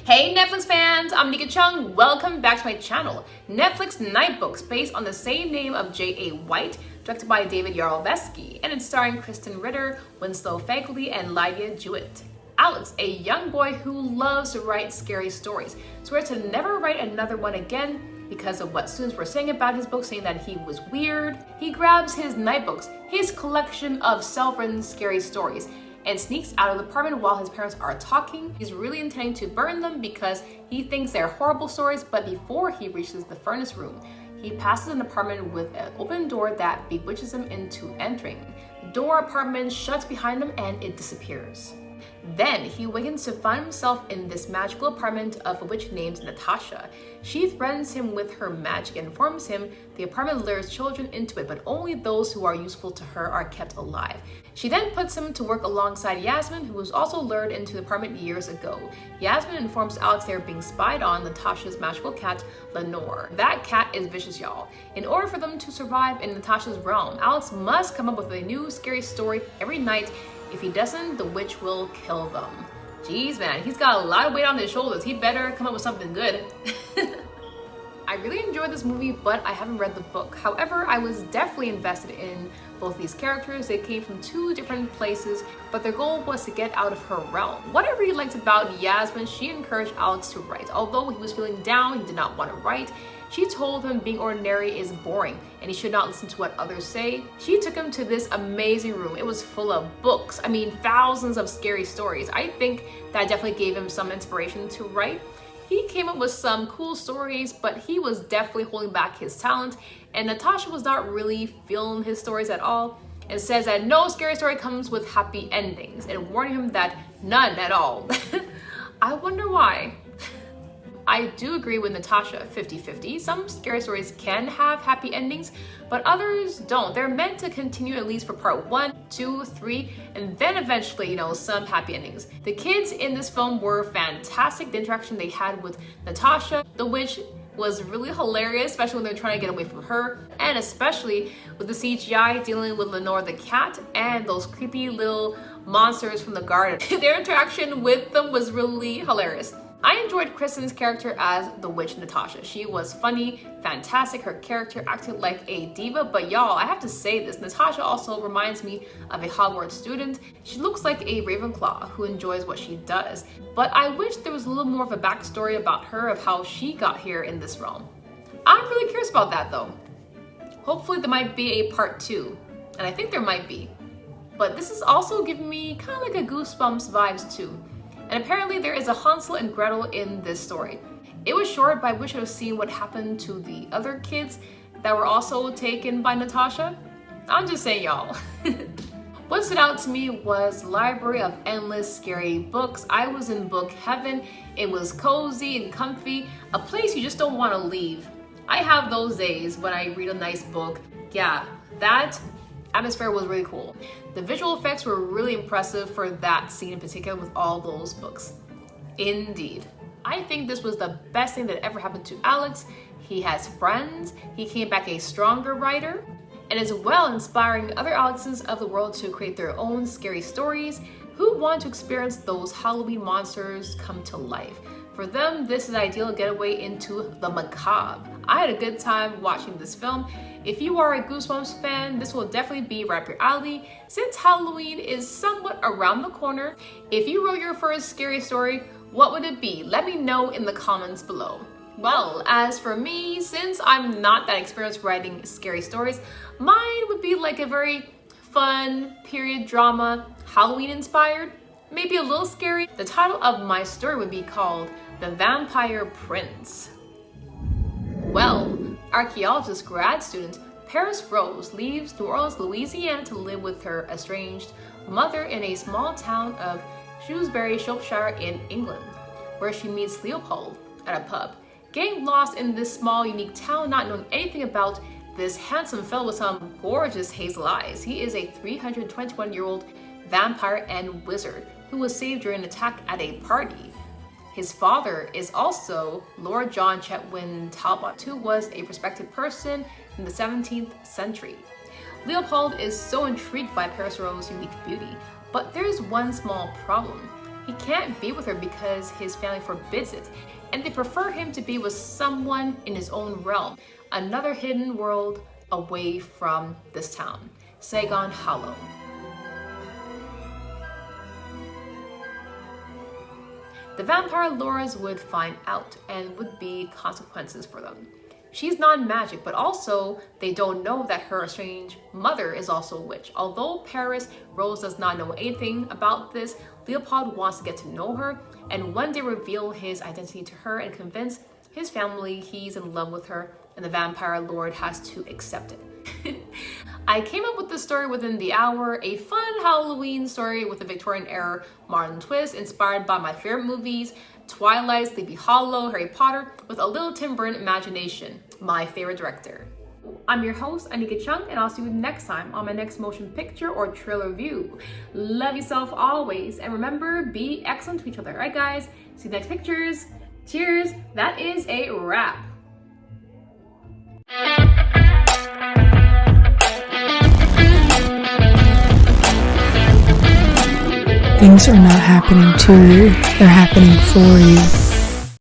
Hey Netflix fans, I'm Nika Chung. Welcome back to my channel. Netflix Nightbooks, based on the same name of J.A. White, directed by David Yarovesky, and it's starring Krysten Ritter, Winslow Fegley, and Lidya Jewett. Alex, a young boy who loves to write scary stories, swears to never write another one again because of what students were saying about his book, saying that he was weird. He grabs his Nightbooks, his collection of self-written scary stories, and sneaks out of the apartment while his parents are talking. He's really intending to burn them because he thinks they're horrible stories, but before he reaches the furnace room, he passes an apartment with an open door that bewitches him into entering. The door apartment shuts behind him and it disappears. Then he awakens to find himself in this magical apartment of a witch named Natacha. She threatens him with her magic and informs him the apartment lures children into it, but only those who are useful to her are kept alive. She then puts him to work alongside Yazmin, who was also lured into the apartment years ago. Yazmin informs Alex they're being spied on Natacha's magical cat, Lenore. That cat is vicious, y'all. In order for them to survive in Natacha's realm, Alex must come up with a new scary story every night. If he doesn't, the witch will kill them. Jeez, man, he's got a lot of weight on his shoulders. He better come up with something good. I really enjoyed this movie, but I haven't read the book. However, I was definitely invested in both these characters. They came from two different places, but their goal was to get out of her realm. What I really liked about Yazmin, she encouraged Alex to write. Although he was feeling down, he did not want to write. She told him being ordinary is boring and he should not listen to what others say. She took him to this amazing room. It was full of books. I mean, thousands of scary stories. I think that definitely gave him some inspiration to write. He came up with some cool stories, but he was definitely holding back his talent, and Natacha was not really feeling his stories at all, and says that no scary story comes with happy endings, and warning him that none at all. I wonder why. I do agree with Natacha 50-50. Some scary stories can have happy endings, but others don't. They're meant to continue at least for part 1, 2, 3, and then eventually, some happy endings. The kids in this film were fantastic. The interaction they had with Natacha, the witch, was really hilarious, especially when they're trying to get away from her, and especially with the CGI dealing with Lenore the cat and those creepy little monsters from the garden. Their interaction with them was really hilarious. I enjoyed Krysten's character as the witch Natacha. She was funny, fantastic. Her character acted like a diva, but y'all, I have to say this, Natacha also reminds me of a Hogwarts student. She looks like a Ravenclaw who enjoys what she does, but I wish there was a little more of a backstory about her, of how she got here in this realm. I'm really curious about that though. Hopefully there might be a part 2, and I think there might be. But this is also giving me kind of like a Goosebumps vibes too. And apparently there is a Hansel and Gretel in this story. It was short, but I wish I had seen what happened to the other kids that were also taken by Natacha. I'm just saying, y'all. What stood out to me was library of endless scary books. I was in book heaven. It was cozy and comfy, a place you just don't want to leave. I have those days when I read a nice book. Yeah, that atmosphere was really cool. The visual effects were really impressive for that scene in particular with all those books. Indeed. I think this was the best thing that ever happened to Alex. He has friends, he came back a stronger writer, and as well inspiring other Alexes of the world to create their own scary stories who want to experience those Halloween monsters come to life. For them, this is an ideal getaway into the macabre. I had a good time watching this film. If you are a Goosebumps fan, this will definitely be right up your alley. Since Halloween is somewhat around the corner, if you wrote your first scary story, what would it be? Let me know in the comments below. Well, as for me, since I'm not that experienced writing scary stories, mine would be like a very fun period drama, Halloween inspired, maybe a little scary. The title of my story would be called The Vampire Prince. Well, archaeologist grad student Paris Rose leaves New Orleans, Louisiana to live with her estranged mother in a small town of Shrewsbury, Shropshire in England, where she meets Leopold at a pub. Getting lost in this small, unique town, not knowing anything about this handsome fellow with some gorgeous hazel eyes. He is a 321-year-old vampire and wizard who was saved during an attack at a party. His father is also Lord John Chetwynd Talbot, who was a respected person in the 17th century. Leopold is so intrigued by Paris Rose's unique beauty, but there's one small problem. he can't be with her because his family forbids it, and they prefer him to be with someone in his own realm, another hidden world away from this town, Saigon Hollow. The vampire lords would find out, and would be consequences for them. She's non-magic, but also they don't know that her estranged mother is also a witch. Although Paris Rose does not know anything about this, Leopold wants to get to know her and one day reveal his identity to her and convince his family he's in love with her, and the vampire lord has to accept it. I came up with this story within the hour, a fun Halloween story with a Victorian era modern twist inspired by my favorite movies, Twilight, Sleepy Hollow, Harry Potter, with a little Tim Burton imagination, my favorite director. I'm your host, Anika Chung, and I'll see you next time on my next motion picture or trailer review. Love yourself always, and remember, be excellent to each other. Alright guys, see you next pictures. Cheers, that is a wrap. Things are not happening to you, they're happening for you.